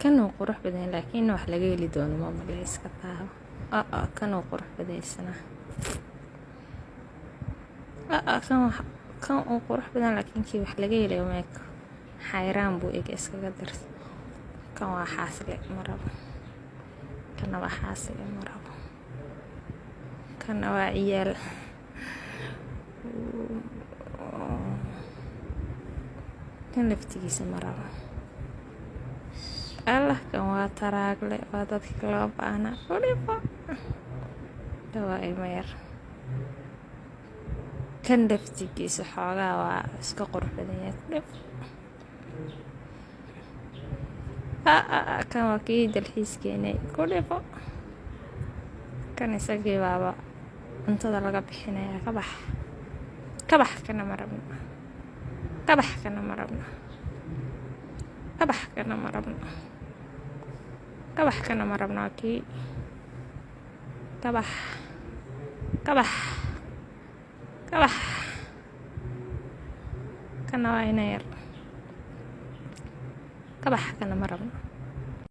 kan uu qurux badan laakiin wax laga heli doono ma maleyska tahay kan uu qurux badeysana kan uu qurux badan laakiin kii wax laga heli ma xayraan buu iskaga darsan kan waa xaasle marabo kan waa xaasle marabo kan waa ciyaal kan laftigiisa marabo Allah kan waa taraagle waa dadka loo baahna waliba dawa ilmayar kan laftigiisa xoogaa waa iska qurux badan yahay kan waa kii dalxiiskeenay kudhibo kan isagii baaba cuntada laga bixinaya kabax kana marabno kabax kana marabno kabax kana marabno kabax kana marabno kii kabax kana waa inayar kabax kana marabno